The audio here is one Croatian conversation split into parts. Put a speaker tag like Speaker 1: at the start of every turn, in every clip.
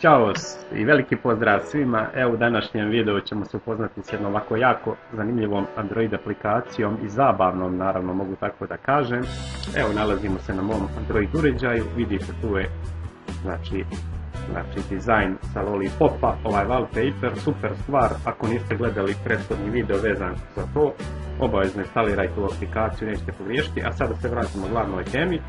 Speaker 1: Ćao i veliki pozdrav svima. Evo u današnjem videu ćemo se upoznati s jednom ovako jako zanimljivom Android aplikacijom i zabavnom, naravno mogu tako da kažem. Evo nalazimo se na mom Android uređaju, vidite tu je znači dizajn sa Lollipopa, ovaj wallpaper, super stvar. Ako niste gledali prethodni video vezan za to, obavezno instalirajte tu aplikaciju, nećete pogriješiti. A sada se vratimo glavnoj temi.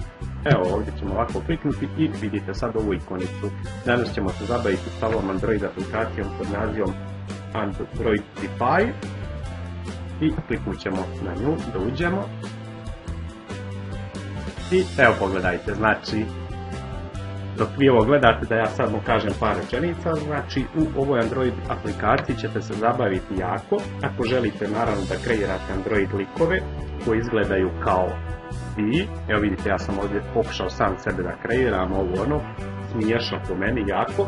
Speaker 1: Evo ovdje ćemo ovako kliknuti i vidite sad ovu ikonicu. Danas ćemo se zabaviti s ovom Android aplikacijom pod nazivom Androidify i kliknut ćemo na nju da uđemo. I evo pogledajte, znači dok vi ovo gledate da ja sad mu kažem par rečenica, znači u ovoj Android aplikaciji ćete se zabaviti jako. Ako želite naravno da kreirate Android likove koji izgledaju kao vi, evo vidite ja sam ovdje pokušao sam sebe da kreiram ovo ono, smiješno po meni jako.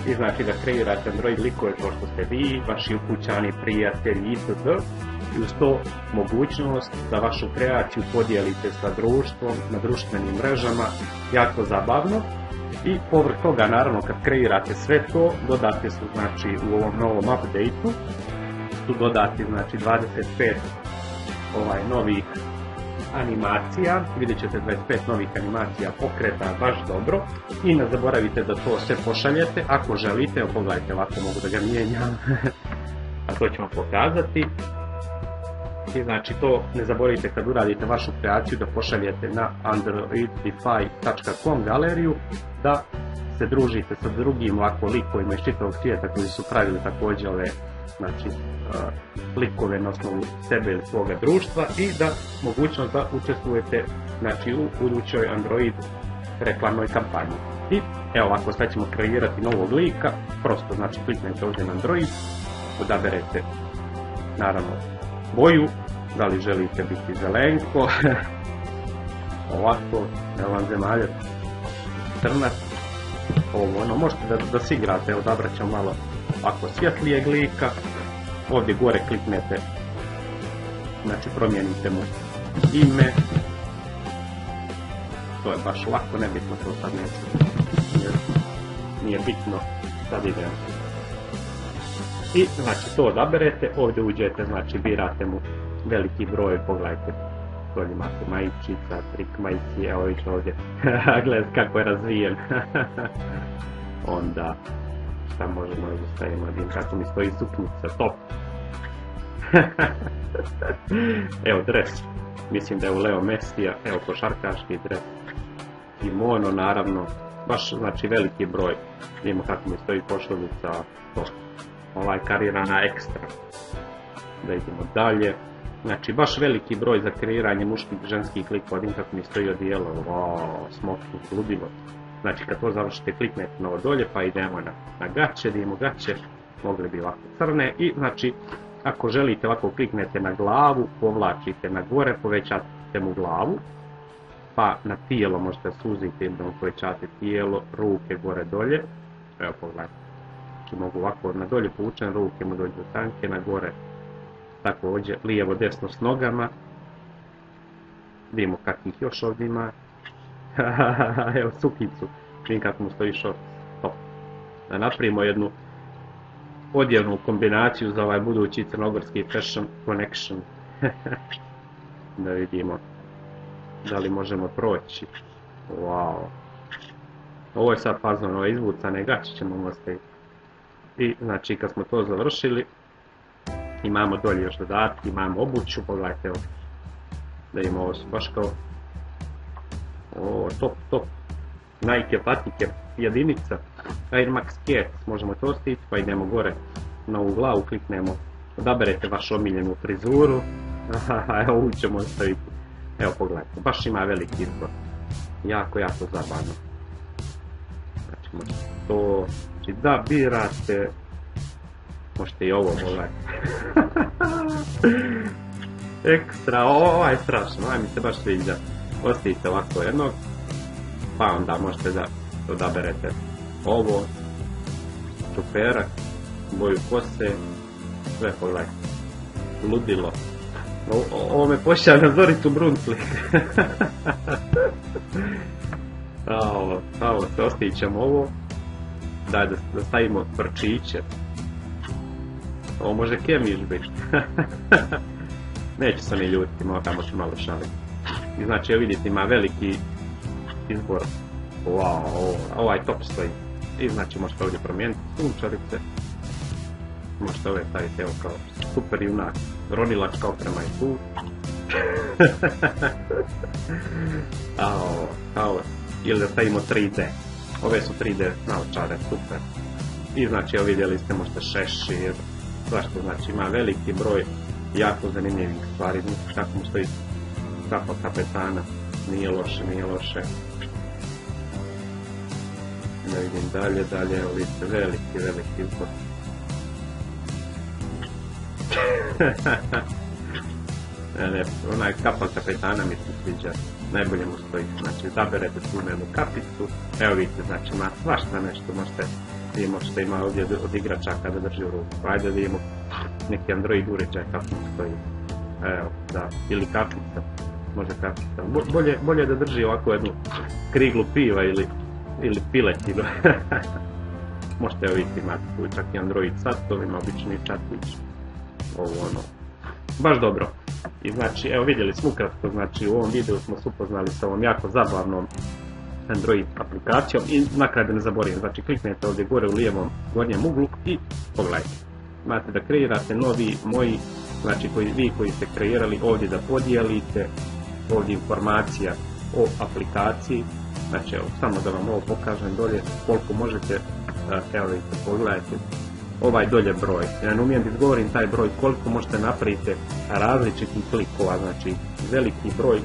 Speaker 1: I znači da kreirate Android likove kao što ste vi, vaši ukućani, prijatelji itd. I uz to mogućnost da vašu kreaciju podijelite sa društvom, na društvenim mrežama, jako zabavno. I povrh toga naravno kad kreirate sve to, dodate su znači u ovom novom update-u, tu dodati znači 25 novih animacija, vidjet ćete 25 novih animacija pokreta baš dobro i ne zaboravite da to sve pošaljete ako želite, evo pogledajte ovako mogu da ga mijenjam, a to ćemo pokazati. I znači to ne zaboravite kad uradite vašu kreaciju da pošaljete na androidify.com galeriju, da se družite sa drugim ovako likovima iz čitavog svijeta koji su pravili također ove znači likove na osnovu sebe ili svoga društva i da mogućnost da učestvujete znači u budućoj Android reklamnoj kampanji. I evo ovako sad ćemo kreirati novog lika, prosto znači kliknete ovdje na Android, odaberete naravno boju, da li želite biti zelenko, ovako, evo vam zemaljac, crnac, ovo ono, možete da se igrate, evo odabrat ćemo malo ovako svjetlijeg lika, ovdje gore kliknete, znači promijenite mu ime, to je baš lako, nebitno to sad nije bitno, sad idemo. I znači to odaberete, ovdje uđete, znači birate mu veliki broj, pogledajte, ovdje imate majčica, trik majci, evo vidite ovdje, gledajte kako je razvijen. Onda, šta možemo da stavimo, vidim kako mi stoji suknjica, top. Evo dres, mislim da je u Leo Mesija, evo košarkaški dres, kimono naravno, baš znači veliki broj, vidimo kako mi stoji košuljica, top. Ovaj karirana ekstra. Da idemo dalje. Znači baš veliki broj za kreiranje muških i ženskih likova, vidim kako mi stoji odijelo, smoking, ludilo. Znači kad to završite kliknete na ovo dolje pa idemo na gaće, da imamo gaće, mogli bi ovako crne i znači ako želite ovako kliknete na glavu, povlačite na gore, povećate mu glavu, pa na tijelo možete suziti da mu povećate tijelo, ruke gore dolje, evo pogledajte. Mogu ovako na dolje povučen ruke mu dođu tanke, na gore također lijevo desno s nogama, vidimo kakvih još ovdje ima. Evo suknicu, vidim kako mu stoji šort, top. Da napravimo jednu odjevnu kombinaciju za ovaj budući crnogorski fashion connection. Da vidimo da li možemo proći. Wow, ovo je sad fazon, ove izvucane gaće ćemo ostaviti. I znači kad smo to završili, imamo dolje još dodatke, imamo obuću, pogledajte evo, da imamo ovo su baš kao, top, Nike patike, jedinica, Air Max Cats, možemo to stići, pa idemo gore na ovu glavu, kliknemo, odaberete vašu omiljenu frizuru, evo ovu ćemo ostaviti, evo pogledajte, baš ima veliki izbor, jako zabavno, znači možete to, znači da birate, možete i ovo pogledati. Ekstra, ovo je strašno, ovaj mi se baš sviđa. Ostavite ovako jednog, pa onda možete da odaberete ovo, čuperak, boju kose, sve pogledajte. Ludilo. Ovo me počeo na Zoricu Brunslik. Ovo, ostavit ćemo ovo. da stavimo brčiće. Ovo može kemiš biti. Neće se ni ljutiti, tamo ću malo šaliti. I znači, vidite, ima veliki izbor. Wow, ovaj top stoji. I znači, možete ovdje promijeniti sunčarice. Možete ove staviti, evo, kao super junak. Ronilačka oprema je tu. Ili da stavimo 3D. Ove su 3D naočare, super. I znači, evo vidjeli ste, možete šešir. Svašta, znači, ima veliki broj jako zanimljivih stvari. Kako mu stoji kapa kapetana. Nije loše, nije loše. Da vidim dalje, evo vidite, veliki izbor. Onaj kapa kapetana mi se sviđa, najbolje mu stoji, znači zaberete tu jednu kapicu, evo vidite, znači ima svašta nešto, vidimo što ima ovdje od igračaka da drži u ruku, ajde da vidimo neki Android uređaj kako mu stoji, evo, da, ili kapica, može kapica, bolje da drži ovako jednu kriglu piva ili piletinu. Možete evo vidjeti, imate tu čak i Android satovi, ima obični satić, ovo ono, baš dobro. I znači, evo vidjeli smo ukratko, znači u ovom videu smo se upoznali sa ovom jako zabavnom Android aplikacijom i na kraju da ne zaboravim, znači kliknete ovdje gore u lijevom gornjem uglu i pogledajte. Imate da kreirate novi moji, znači vi koji ste kreirali ovdje da podijelite, ovdje informacija o aplikaciji, znači evo samo da vam ovo pokažem dolje koliko možete, evo vidite, pogledajte. Ovaj dolje broj, ja ne umijem da izgovorim taj broj koliko možete napraviti različitih klikova, znači veliki broj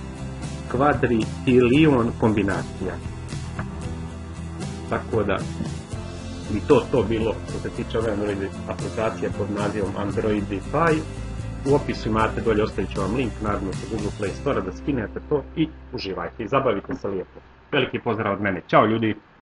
Speaker 1: kvadrilion kombinacija. Tako da bi to bilo što se tiče ove Android aplikacije pod nazivom Androidify. U opisu imate dolje, ostavit ću vam link naravno sa Google Play Store da skinete to i uživajte i zabavite se lijepo. Veliki pozdrav od mene, ćao ljudi!